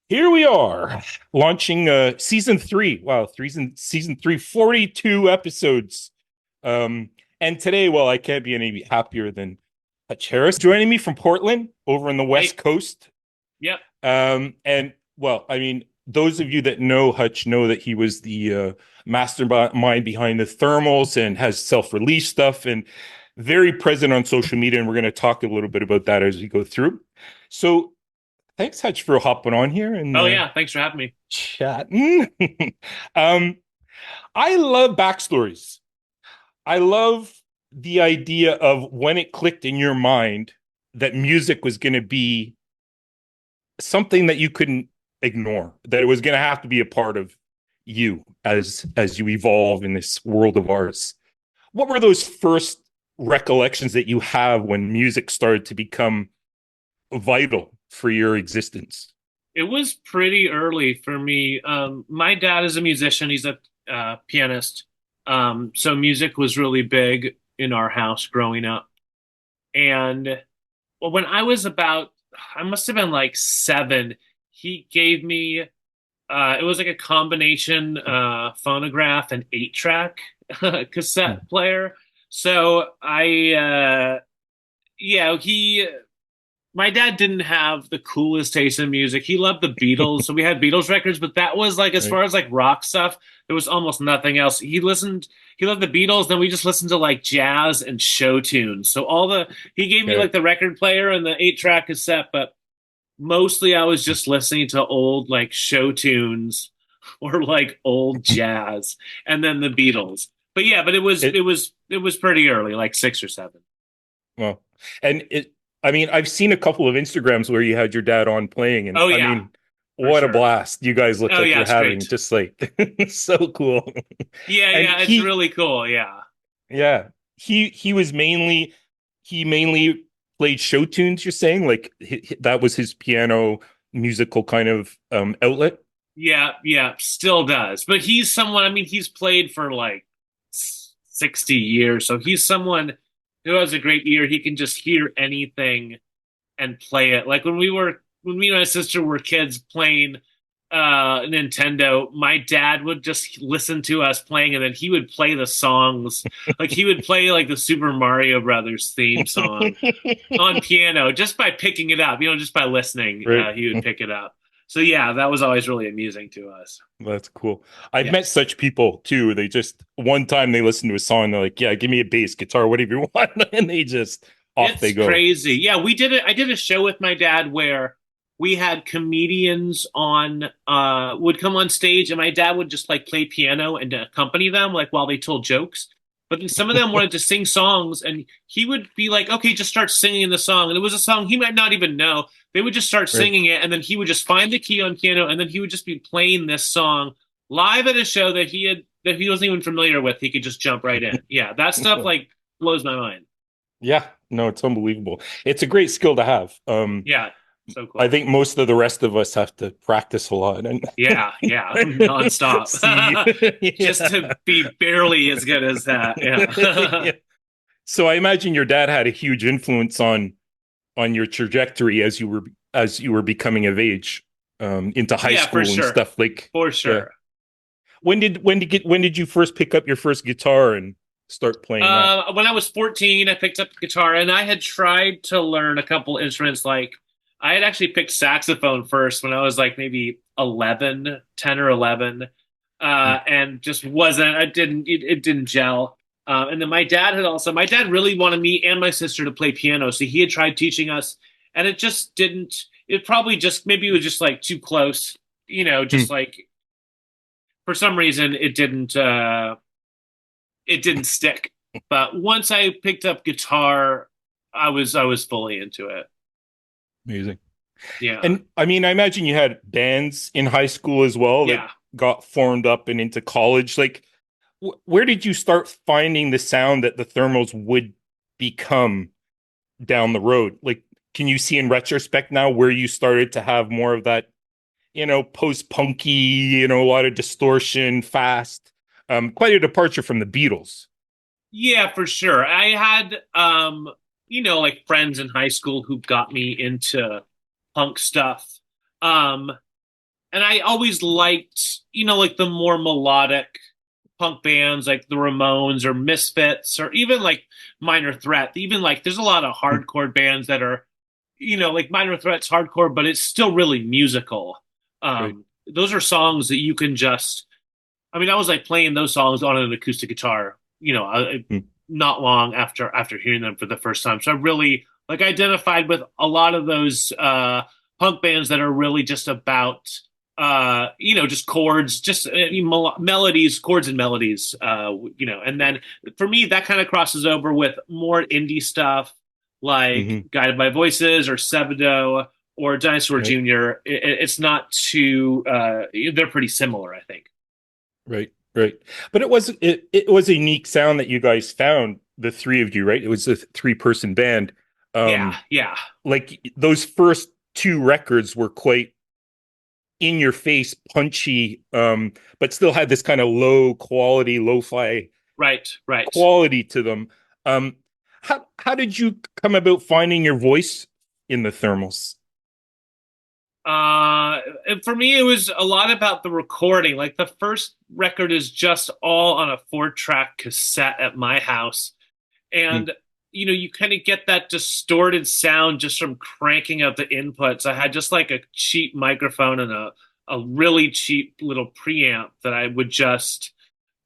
Here we are launching season three. Wow, season three, 42 episodes. And today, well, I can't be any happier than Hutch Harris joining me from Portland over on the West Hey, Coast. yep. And well, I mean, those of you that know Hutch know that he was the mastermind behind the thermals and has self-release stuff and very present on social media. And we're going to talk a little bit about that as we go through. So thanks, Hutch, for hopping on here and Oh yeah, thanks for having me. chatting. um, I love backstories. I love the idea of when it clicked in your mind that music was going to be something that you couldn't ignore, that it was going to have to be a part of you as you evolve in this world of ours. What were those first recollections that you have when music started to become vital for your existence? It was pretty early for me. My dad is a musician. He's a pianist. So music was really big in our house growing up. And well, when I was about, I must have been like 7, he gave me, it was like a combination phonograph and 8-track cassette player. So yeah, my dad didn't have the coolest taste in music. He loved the Beatles, so we had Beatles records, but that was like as Right. far as like rock stuff, there was almost nothing else. He loved the Beatles, then we just listened to like jazz and show tunes. So he gave me Okay. like the record player and the 8-track cassette, but mostly I was just listening to old like show tunes or like old jazz and then the Beatles. But yeah, but It it was pretty early, like 6 or 7. well, and it. I mean, I've seen a couple of Instagrams where you had your dad on playing, and Oh I yeah, mean, for what a sure. blast! You guys look Oh like yeah, you're it's having great. just like so cool. Yeah, And yeah, it's really cool. Yeah. yeah, he was mainly played show tunes. You're saying like that was his piano musical kind of outlet. Yeah, yeah, still does. But he's someone, I mean, he's played for like 60 years. So he's someone who has a great ear. He can just hear anything and play it. Like when me and my sister were kids playing Nintendo, my dad would just listen to us playing and then he would play the songs. Like he would play like the Super Mario Brothers theme song on piano just by picking it up, just by listening, Right. he would pick it up. So yeah, that was always really amusing to us. That's cool. I've Yeah. met such people too. They just one time they listen to a song, they're like, "Yeah, give me a bass guitar, whatever you want," and they just off they It's go. crazy. Yeah, we did it. I did a show with my dad where we had comedians on would come on stage and my dad would just like play piano and accompany them like while they told jokes. But then some of them wanted to sing songs and he would be like, "Okay, just start singing the song." And it was a song he might not even know. They would just start Right. singing it and then he would just find the key on piano and then he would just be playing this song live at a show that he wasn't even familiar with. He could just jump right in. Yeah, that stuff like blows my mind. Yeah, no, it's unbelievable. It's a great skill to have. Yeah, so I cool. think most of the rest of us have to practice a lot and Yeah, yeah, nonstop. see. Just Yeah. to be barely as good as that. Yeah. Yeah. So I imagine your dad had a huge influence on your trajectory as you were becoming of age, into high Yeah, for school and sure. stuff. Like, For yeah. sure. When did you first pick up your first guitar and start playing that? When I was 14, I picked up the guitar and I had tried to learn a couple instruments. Like, I had actually picked saxophone first when I was like maybe 11, 10 or 11. And just wasn't, it didn't gel. And then my dad really wanted me and my sister to play piano. So he had tried teaching us and it just didn't, it probably just, maybe it was just like too close, Hmm. just like for some reason it didn't stick. But once I picked up guitar, I was fully into it. Amazing. Yeah. And I mean, I imagine you had bands in high school as well that Yeah. got formed up and into college. Like, where did you start finding the sound that the thermals would become down the road? Like, can you see in retrospect now where you started to have more of that, post punky, a lot of distortion, fast, quite a departure from the Beatles. Yeah, for sure. I had like friends in high school who got me into punk stuff. Um and I always liked, like the more melodic punk bands like the Ramones or Misfits or even like Minor Threat. Even like there's a lot of Hmm. hardcore bands that are, like Minor Threat's hardcore, but it's still really musical. Right. Those are songs that you can just, I mean, I was like playing those songs on an acoustic guitar, Hmm. not long after hearing them for the first time. So I really like identified with a lot of those punk bands that are really just about just chords, just melodies, chords and melodies, and then for me that kind of crosses over with more indie stuff like Hmm. Guided by Voices or Sebadoh or Dinosaur Right. Jr. It's not too they're pretty similar, I think. Right. Right. But it was a unique sound that you guys found, the three of you, right? It was a three-person band. Yeah, Um, yeah. like those first two records were quite in your face, punchy, but still had this kind of low quality, lo-fi Right, right. quality to them. Um, how did you come about finding your voice in the thermals? And for me, it was a lot about the recording. Like the first record is just all on a 4-track cassette at my house. Hmm. And, you kind of get that distorted sound just from cranking out the inputs. I had just like a cheap microphone and a really cheap little preamp that I would just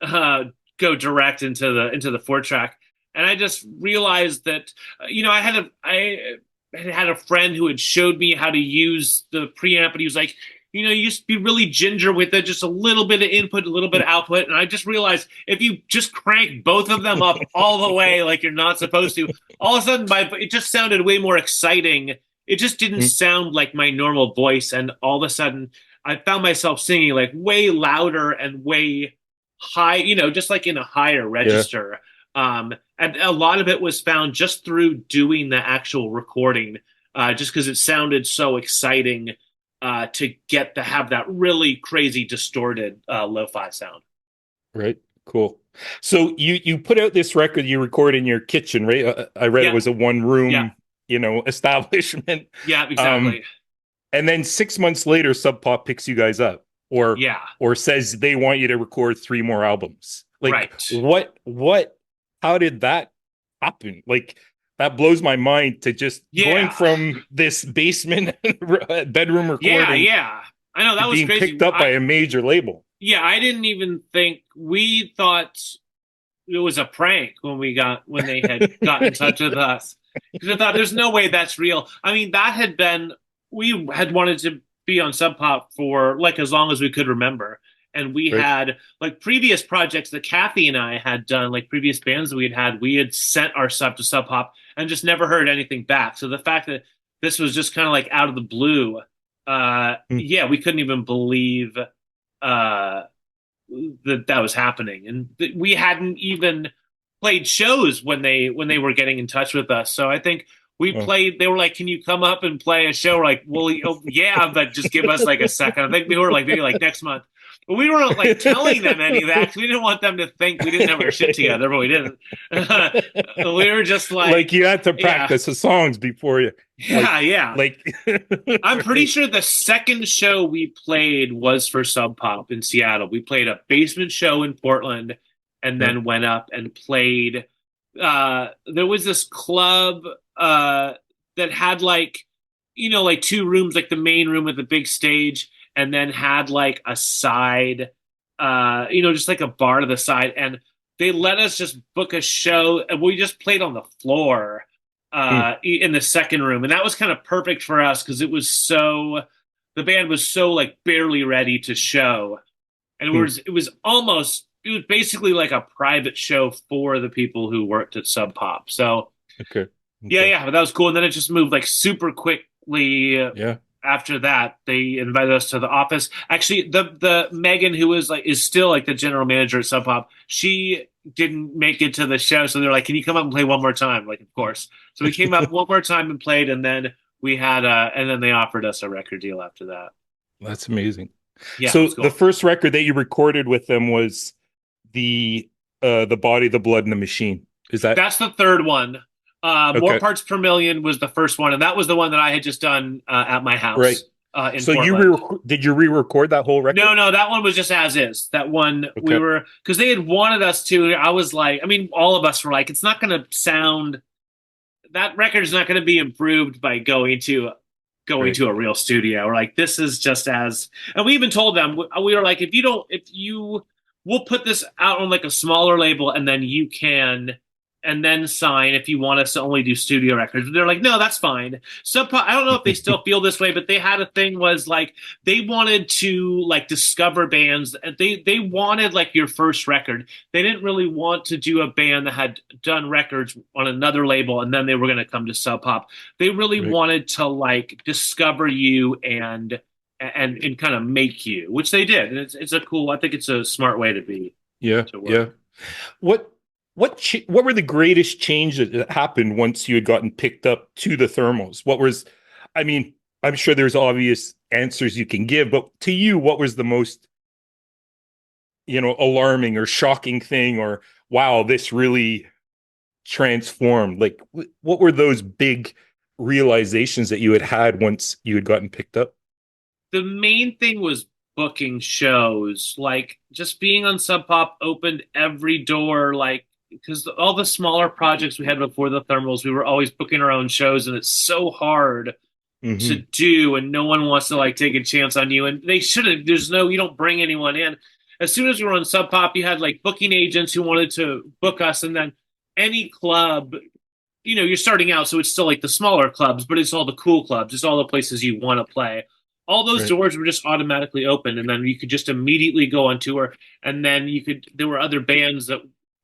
uh, go direct into the 4-track. And I just realized that, I had a friend who had showed me how to use the preamp, and he was like, you just be really ginger with it, just a little bit of input, a little bit of output. And I just realized if you just crank both of them up all the way like you're not supposed to, all of a sudden it just sounded way more exciting. It just didn't Hmm. sound like my normal voice. And all of a sudden I found myself singing like way louder and way high, just like in a higher Yeah. register. And a lot of it was found just through doing the actual recording, just because it sounded so exciting to get to have that really crazy distorted lo-fi sound. Right. Cool. So you put out this record you record in your kitchen, right? I read it Yeah, was a one yeah, room, establishment. yeah, Um, exactly. and then 6 months later, Sub Pop picks you guys up, or Yeah, says they want you to record three more albums. Like right. how did that happen? Like that blows my mind to just going Yeah, from this basement bedroom yeah, recording yeah. I know to that was being crazy. picked up by a major label. Yeah, I didn't even think we thought it was a prank when they had gotten in touch with us because I thought there's no way that's real. I mean, we had wanted to be on Sub Pop for like as long as we could remember, and we Right. had like previous projects that Kathy and I had done, like previous bands that we had sent our stuff to Sub Pop and just never heard anything back. So the fact that this was just kind of like out of the blue, Mm. yeah, we couldn't even believe. Uh, that was happening, and we hadn't even played shows when they were getting in touch with us. So I think we Oh. played. They were like, "Can you come up and play a show?" We're like, "Well, yeah, but just give us like a second." I think we were like maybe like next month. But we weren't like telling them any of that. We didn't want them to think we didn't have our shit together, but we didn't. We were just Like like, you had to yeah, practice the songs before you like yeah, yeah. like I'm pretty right. sure the second show we played was for Sub Pop in Seattle. We played a basement show in Portland and Yeah. then went up and played. There was this club that had like, like two rooms, like the main room with the big stage, and then had like a side, just like a bar to the side. And they let us just book a show and we just played on the floor Mm. in the second room, and that was kind of perfect for us because the band was so like barely ready to show, and Mm. it was basically like a private show for the people who worked at Sub Pop. So Okay. yeah, Okay. yeah, but that was cool, and then it just moved like super quickly. Yeah. After that, they invited us to the office. Actually, the Megan, who is still like the general manager at Sub Pop, she didn't make it to the show, so they're like, "Can you come up and play one more time?" Like, of course. So we came up one more time and played, and then and then they offered us a record deal after that. That's amazing. Yeah, it So was the cool. first record that you recorded with them was the the Body, the Blood, and the Machine. Is that That's the third one. More okay? Parts Per Million was the first one, and that was the one that I had just done at my Right. house. in So Portland. did you re-record that whole record? No, no, that one was just as is. That one we Okay. were because they had wanted us to. I was like, I mean, all of us were like, it's not going to sound that record is not going to be improved by going Right. to a real studio. We're like, this is just as, and we even told them we were like, if you don't, if you, we'll put this out on like a smaller label, and then you can, and then sign if you want us to only do studio records. They're like, no, that's fine. So I don't know if they still feel this way, but they had a thing was like they wanted to like discover bands. They wanted like your first record. They didn't really want to do a band that had done records on another label and then they were going to come to Sub Pop. They really Right. wanted to like discover you and kind of make you, which they did. And it's a cool. I think it's a smart way to be Yeah. to work. Yeah. What what were the greatest changes that happened once you had gotten picked up to the thermals? What was, I mean, I'm sure there's obvious answers you can give, but to you, what was the most, alarming or shocking thing, or wow, this really transformed? Like, what were those big realizations that you had had once you had gotten picked up? The main thing was booking shows. Like just being on Sub Pop opened every door. Like because all the smaller projects we had before the thermals, we were always booking our own shows, and it's so hard to Hmm. do, and no one wants to like take a chance on you. And they shouldn't. There's no, you don't bring anyone in. As soon as we were on Sub Pop, you had like booking agents who wanted to book us, and then any club. You're starting out, so it's still like the smaller clubs, but it's all the cool clubs. It's all the places you want to play. All those Right. doors were just automatically open, and then you could just immediately go on tour. And then there were other bands that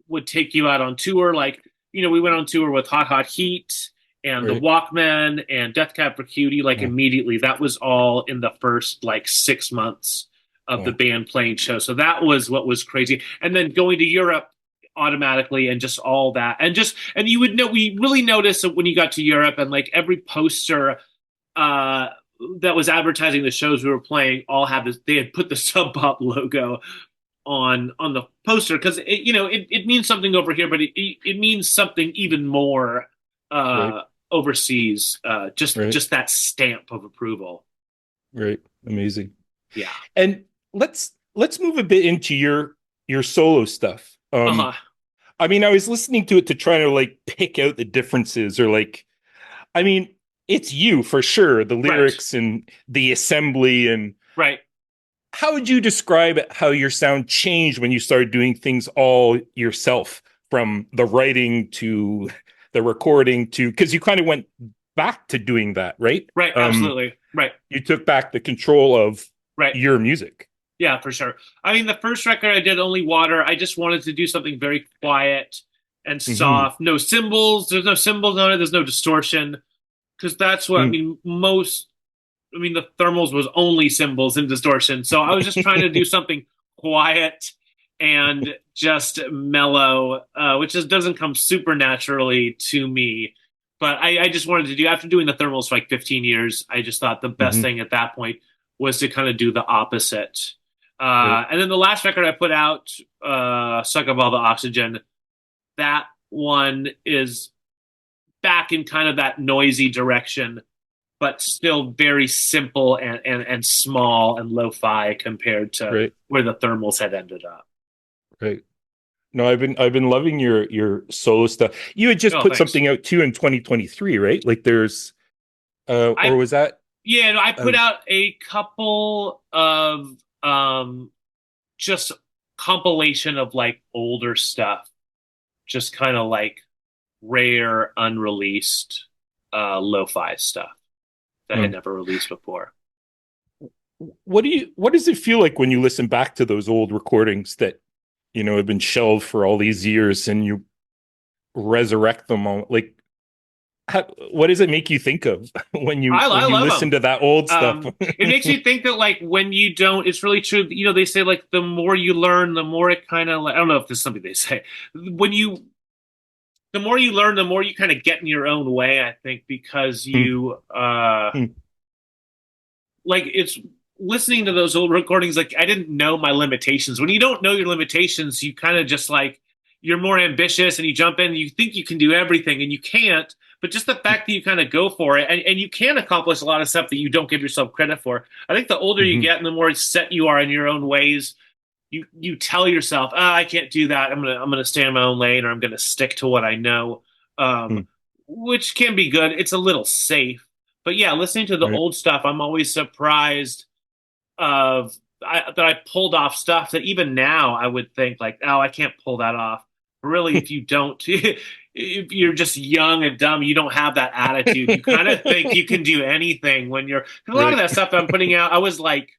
would take you out on tour. Like, we went on tour with Hot Hot Heat and the Right. Walkmen and Death Cab for Cutie. Like Oh, immediately, that was all in the first like 6 months of the oh, band playing show. So that was what was crazy. And then going to Europe automatically and just all that and you would know we really noticed that when you got to Europe and like every poster uh that was advertising the shows we were playing all had this, they had put the Sub Pop logo on the poster because it means something over here, but it means something even more right. overseas, Right. just that stamp of approval. Right. Amazing. Yeah. And let's move a bit into your solo stuff. Uh-huh. I mean, I was listening to it to try to like pick out the differences, or like, I mean, it's you for sure, the Right. lyrics and the assembly. And Right. how would you describe how your sound changed when you started doing things all yourself, from the writing to the recording to, because you kind of went back to doing that, right? Right. Absolutely. Right. You took back the control of Right. your music. Yeah, for sure. I mean, the first record I did, Only Water, I just wanted to do something very quiet and Hmm. soft. No cymbals. There's no cymbals on it. There's no distortion. Because that's what, I mean, the Thermals was only cymbals and distortion. So I was just trying to do something quiet and just mellow, which just doesn't come super naturally to me. But I just wanted to do, after doing the Thermals for like 15 years, I just thought the best Hmm. thing at that point was to kind of do the opposite. Right. And then the last record I put out, Suck Up All the Oxygen, that one is back in kind of that noisy direction, but still very simple and small and lo-fi compared to Right. where the Thermals had ended up. Right. No, I've been loving your solo stuff. You had just Oh, put thanks. something out too in 2023, right? Like there's or I was that Yeah, no, I uh put out a couple of just compilation of like older stuff, just kind of like rare, unreleased lo-fi stuff that I had hmm. never released before. What does it feel like when you listen back to those old recordings that have been shelved for all these years, and you resurrect them all? Like, what does it make you think of when you I love listen them. to that old stuff? It makes you think that like when you don't, it's really true. They say like the more you learn, the more it kind of like, I don't know if this is something they say. The more you learn, the more you kind of get in your own way, I think, because Hmm. you Hmm. like it's listening to those old recordings, like I didn't know my limitations. When you don't know your limitations, you kind of just like you're more ambitious and you jump in and you think you can do everything and you can't, But just the fact that you kind of go for it, and you can accomplish a lot of stuff that you don't give yourself credit for. I think the older you Hmm. get and the more set you are in your own ways, you tell yourself, I can't do that. I'm gonna stay in my own lane, or I'm gonna stick to what I know, Hmm. which can be good. It's a little safe, but yeah, listening to the Right. old stuff, I'm always surprised that I pulled off stuff that even now I would think like, oh, I can't pull that off. Really, if you don't, if you're just young and dumb, you don't have that attitude. You kind of think you can do anything when you're. 'Cause a lot of Right. that stuff that I'm putting out, I was like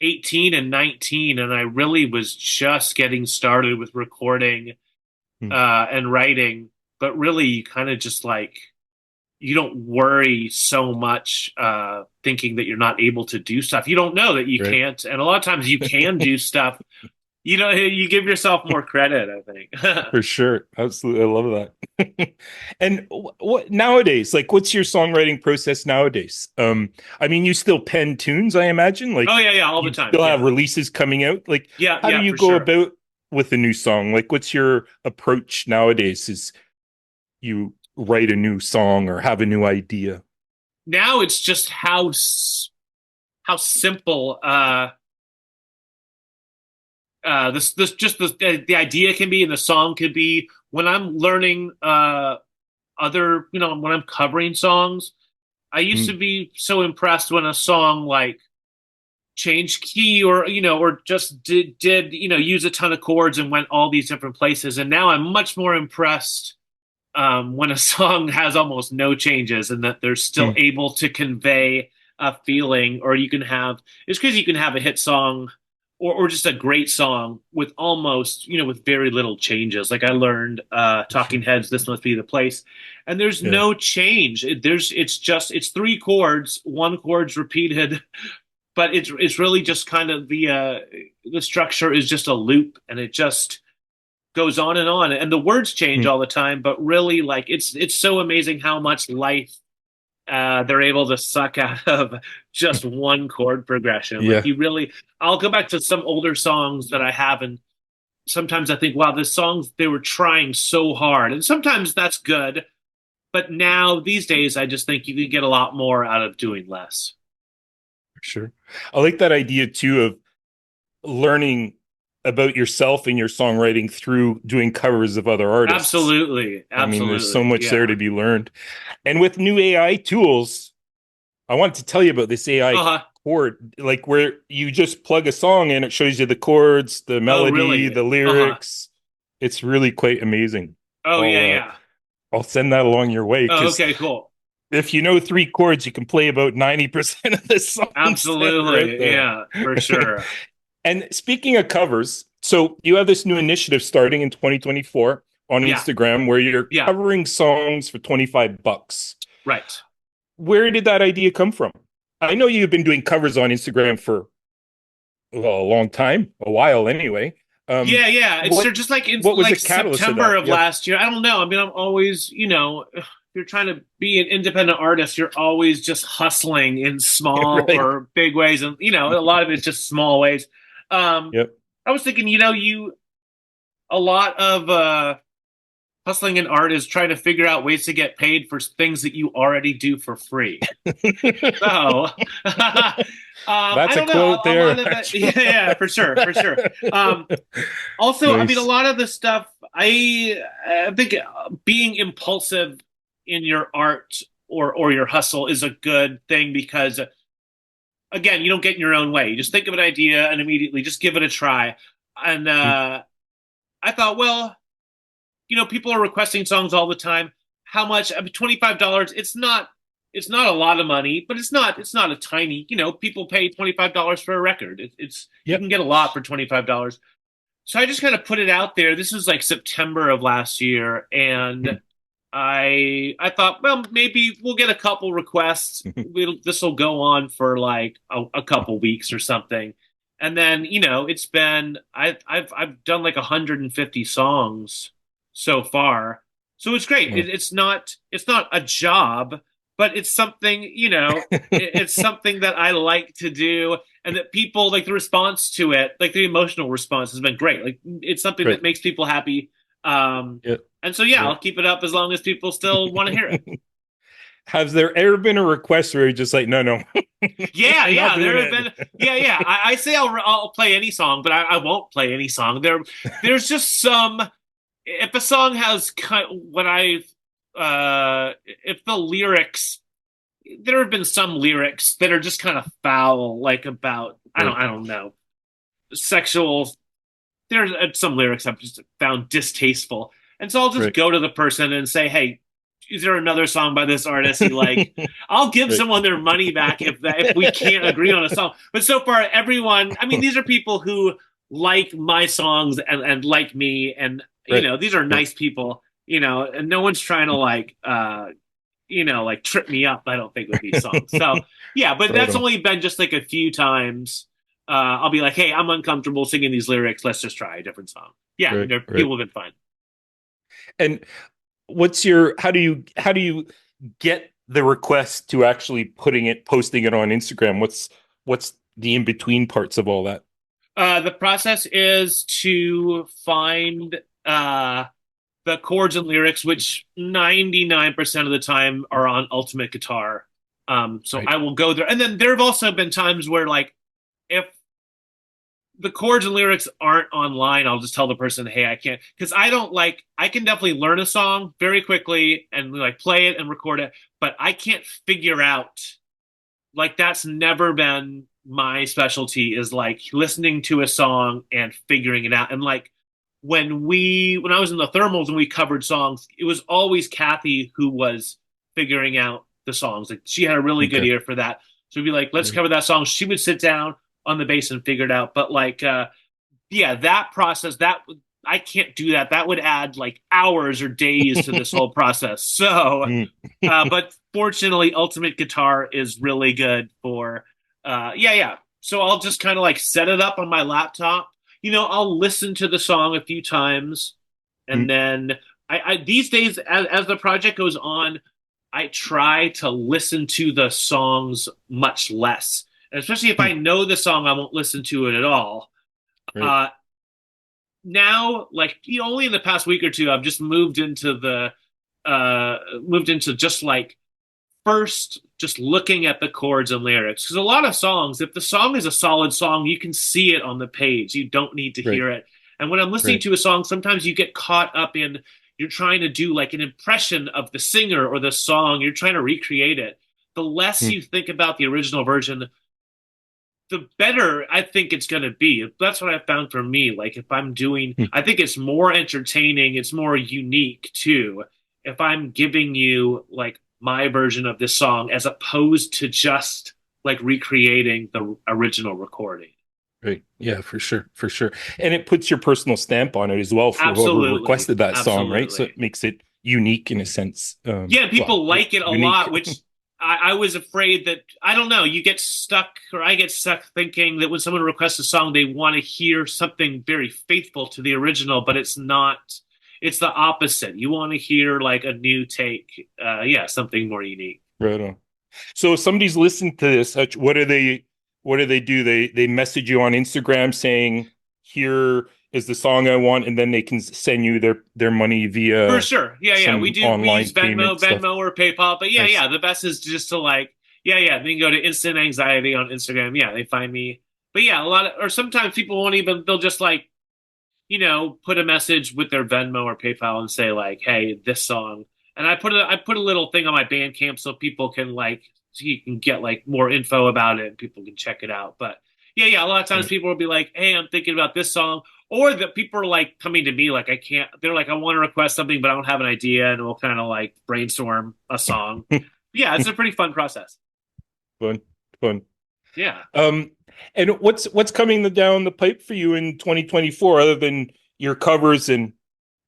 18 and 19, and I really was just getting started with recording Hmm. and writing. But really, you kind of just like you don't worry so much thinking that you're not able to do stuff. You don't know that you Right. can't, and a lot of times you can do stuff. You know, you give yourself more credit, I think. For sure. Absolutely. I love that. And what nowadays, like what's your songwriting process nowadays? I mean, you still pen tunes, I imagine. Oh Like yeah, yeah, all the you time. still have Yeah, releases coming out. Like yeah, how do yeah, you for go sure. about with a new song? Like what's your approach nowadays? Is you write a new song or have a new idea? Now it's just how simple this just the idea can be and the song could be. When I'm learning other, when I'm covering songs, I used to Mm, be so impressed when a song like changed key or or just did use a ton of chords and went all these different places. And now I'm much more impressed when a song has almost no changes and that they're still mm, able to convey a feeling. Or you can have it's because you can have a hit song or just a great song with almost with very little changes. Like I learned for Talking sure. Heads, This Must Be the Place, and there's Yeah. no change. It's three chords, one chord's repeated, but it's really just kind of the structure is just a loop, and it just goes on, and the words change Mm, all the time. But really, like it's so amazing how much life they're able to suck out of just one chord progression. Like yeah, you really, I'll go back to some older songs that I have, and sometimes I think, wow, the songs they were trying so hard, and sometimes that's good. But now these days, I just think you can get a lot more out of doing less. for sure. I like that idea too of learning about yourself and your songwriting through doing covers of other artists. Absolutely, I mean, there's so absolutely, much there yeah. to be learned. And with new AI tools, I wanted to tell you about this AI Uh-huh. chord, like where you just plug a song in, it shows you the chords, the Oh, melody, really? the Uh-huh. lyrics. It's really quite amazing. Oh, I'll yeah, uh, yeah. I'll send that along your way Oh, because okay, cool. if you know three chords, you can play about 90% of the songs that are out Absolutely, there. yeah, for sure. And speaking of covers, so you have this new initiative starting in 2024 on Yeah, Instagram where you're yeah, covering songs for 25 bucks. right. Where did that idea come from? I know you've been doing covers on Instagram for well, a long time, a while anyway. Yeah, yeah. It's What just like in what was like the catalyst of September that? of Yeah. last year. I don't know. I mean, I'm always, if you're trying to be an independent artist, you're always just hustling in small Right. or big ways, and a lot of it's just small ways. Um, Yep. I was thinking, you a lot of hustling in art is trying to figure out ways to get paid for things that you already do for free. So, I That's a don't know. quote A there, lot of it, yeah, actually. yeah, for sure, for sure. Also, I mean, a Nice. lot of the stuff, I think being impulsive in your art or your hustle is a good thing because, again, you don't get in your own way. You just think of an idea and immediately just give it a try. And Mm, I thought, well, people are requesting songs all the time. How much? I mean, $25. It's not a lot of money, but it's not a tiny. People pay $25 for a record. It's you yep. can get a lot for $25. So I just kind of put it out there. This was like September of last year, and Mm, I thought, well, maybe we'll get a couple requests. This will go on for like a couple weeks or something, and then it's been I've done like 150 songs so far, so it's great. mm. It's not a job, but it's something it's something that I like to do, and that people like the response to it, like the emotional response has been great. Like it's something that Right. makes people happy. Yep. And so yeah, Yep. I'll keep it up as long as people still want to hear it. Has there ever been a request where you're just like, no, no, Yeah, I'm not yeah. doing There have been, it? yeah, yeah. I say I'll play any song, but I won't play any song. There's just some. If a song has what if the lyrics, there have been some lyrics that are just kind of foul, like about Right, I don't know, sexual. There's some lyrics I've just found distasteful, and so I'll just right, go to the person and say, "Hey, is there another song by this artist you like?" I'll give right, someone their money back if we can't agree on a song. But so far, everyone, I mean, these are people who like my songs and like me, and right, these are right. nice people, and no one's trying to like like trip me up. I don't think with these songs. So yeah, but Right that's on. only been just like a few times. I'll be like, hey, I'm uncomfortable singing these lyrics. Let's just try a different song. Yeah, Right, right. people have been fine. And how do you get the request to actually posting it on Instagram? What's the in between parts of all that? The process is to find the chords and lyrics, which 99% of the time are on Ultimate Guitar. So Right. I will go there. And then there have also been times where, like, if the chords and lyrics aren't online, I'll just tell the person, hey, I can't. Because I don't like, I can definitely learn a song very quickly and like play it and record it, but I can't figure out, like, that's never been my specialty is like listening to a song and figuring it out. And like when I was in the thermals and we covered songs, it was always Kathy who was figuring out the songs. Like she had a really good Okay. ear for that. So we'd be like, let's Right. cover that song. She would sit down on the bass and figure it out. But like yeah, that process that I can't do that. That would add like hours or days to this whole process. So Mm. but fortunately, Ultimate Guitar is really good for, yeah, yeah. So I'll just kind of like set it up on my laptop. I'll listen to the song a few times, and Mm. then these days, as the project goes on, I try to listen to the songs much less. And especially if I Mm. know the song, I won't listen to it at all. Right. Uh, Now, like only in the past week or two, I've just moved into just like first just looking at the chords and lyrics because a lot of songs if the song is a solid song you can see it on the page, you don't need to Right. hear it. And when I'm listening Right. to a song, sometimes you get caught up in, you're trying to do like an impression of the singer or the song, you're trying to recreate it. The less Mm. you think about the original version, the better I think it's going to be. That's what I found for me. Like if I'm doing, Mm. I think it's more entertaining, it's more unique too. If I'm giving you like my version of this song as opposed to just like recreating the original recording. Right. Yeah, for sure. For sure. And it puts your personal stamp on it as well for whoever Absolutely. requested that song, right? So Absolutely. it makes it unique in a sense. Yeah, Well, people like it a unique. lot, which I was afraid that I don't know. You get stuck, or I get stuck thinking that when someone requests a song, they want to hear something very faithful to the original, but it's not. It's the opposite. You want to hear like a new take, yeah, something more unique. Right on. So if somebody's listening to this, what do they do? They message you on Instagram saying, "Here is the song I want," and then they can send you their money For via sure. Yeah, yeah. We some do. We use online payment stuff. Venmo or PayPal. But yeah, Nice. yeah. The best is just to like, yeah, yeah. They can go to Instant Anxiety on Instagram. Yeah, they find me. But yeah, a lot of, or sometimes people won't even. They'll just like, put a message with their Venmo or PayPal and say like, "Hey, this song." And I put a little thing on my Bandcamp so people can like, so you can get like more info about it and people can check it out. But yeah, yeah, a lot of times Right. people will be like, "Hey, I'm thinking about this song," or that people are like coming to me like, "I can't." They're like, "I want to request something, but I don't have an idea," and we'll kind of like brainstorm a song. Yeah, it's a pretty fun process. Fun, fun. Yeah. Um, and what's coming down the pipe for you in 2024, other than your covers and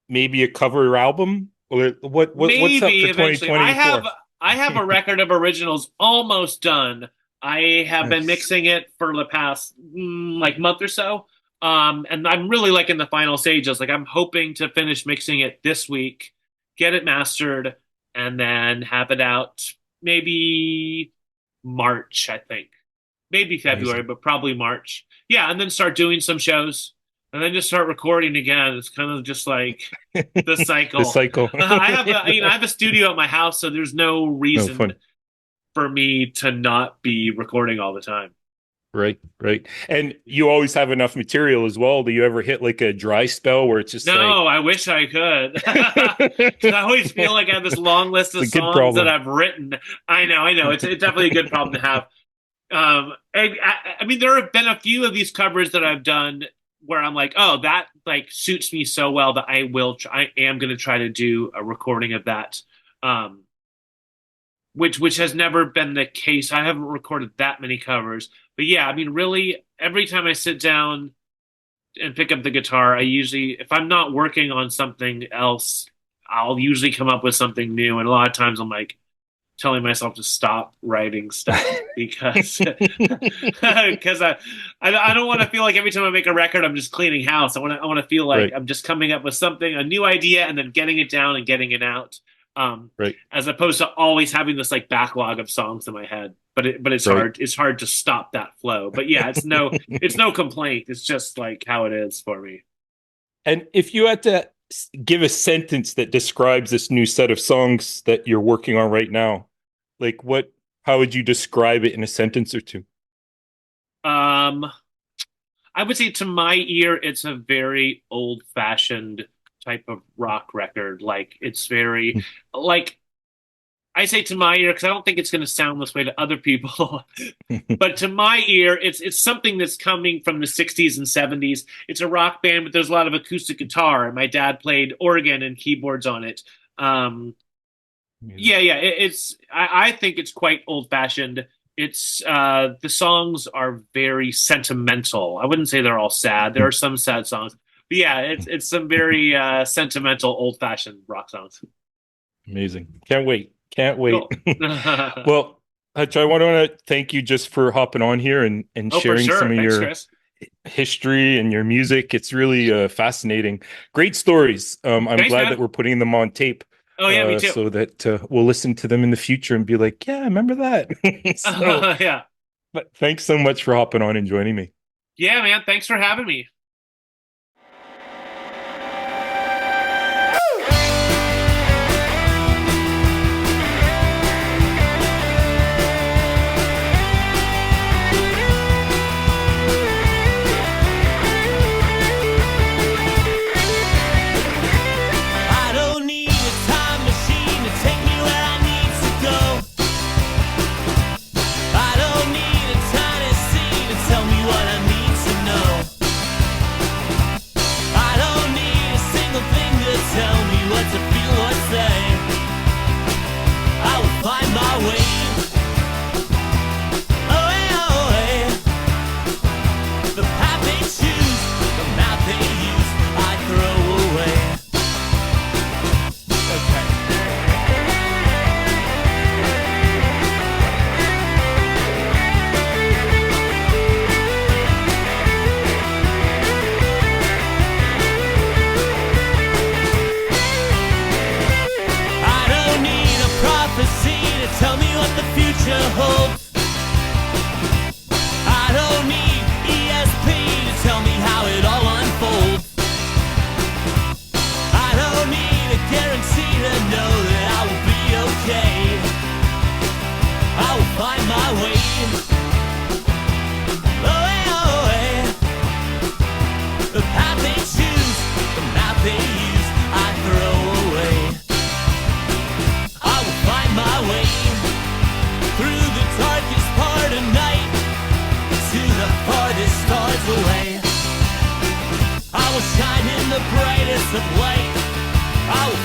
maybe a cover album? Or what's up Maybe for eventually. I have 2024? I have a record of originals almost done. I have been Nice. mixing it for the past like month or so. And I'm really like in the final stages. Like I'm hoping to finish mixing it this week, get it mastered, and then have it out maybe March, I think. Maybe February, Amazing. but probably March. Yeah, and then start doing some shows. and then just start recording again. It's kind of just like the The cycle. cycle. I have I have a studio at my house, so there's no No reason fun. for me to not be recording all the time. Right, right. And you always have enough material as well. Do you ever hit like a dry spell where it's just like No, I wish I could. Because I always feel like I have this long list it's a of good songs that problem. I've written. I know. It's definitely a good problem to have. I mean, there have been a few of these covers that I've done where I'm like, oh, that like suits me so well that I am going to try to do a recording of that. Um, which has never been the case. I haven't recorded that many covers, but yeah, I mean, really, every time I sit down and pick up the guitar, I usually, if I'm not working on something else, I'll usually come up with something new. And a lot of times I'm like telling myself to stop writing stuff because because I don't want to feel like every time I make a record I'm just cleaning house. I want to feel like Right, I'm just coming up with something, a new idea, and then getting it down and getting it out. right, As opposed to always having this like backlog of songs in my head. But it's right. hard. It's hard to stop that flow. But yeah, it's no complaint. It's just like how it is for me. And if you had to give a sentence that describes this new set of songs that you're working on right now, like how would you describe it in a sentence or two? Um, I would say to my ear, it's a very old fashioned type of rock record. Like it's very like I say to my ear because I don't think it's going to sound this way to other people. But to my ear, it's something that's coming from the 60s and 70s. It's a rock band, but there's a lot of acoustic guitar, and my dad played organ and keyboards on it. Yeah. I think it's quite old fashioned. It's the songs are very sentimental. I wouldn't say they're all sad. There are some sad songs, but yeah, it's some very sentimental, old fashioned rock songs. Amazing. Can't wait. Can't wait. Cool. Well, Hutch, I want to thank you just for hopping on here and Oh, for sharing some sure. of Thanks, your Chris. history and your music. It's really fascinating. Great stories. I'm Thanks, glad that man. we're putting them on tape Oh yeah, me too. so that we'll listen to them in the future and be like, yeah, I remember that. So, Yeah. but thanks so much for hopping on and joining me. Yeah, man. Thanks for having me. I don't need a time machine to take me where I need to go. I don't need a tiny scene to tell me what I need to know. I don't need a single thing to tell me what to feel or say. I will find my way. Away. The path they choose, the map they use, I throw away. I don't need a prophecy to tell me what the future holds. I don't need ESP to tell me how it all unfolds. I don't need a guarantee to know that I will be okay. I will find my way. Away. The path they choose, the map they use, I throw away. I will find my way through the darkest part of night to the farthest stars away. I will shine in the brightest of light. I will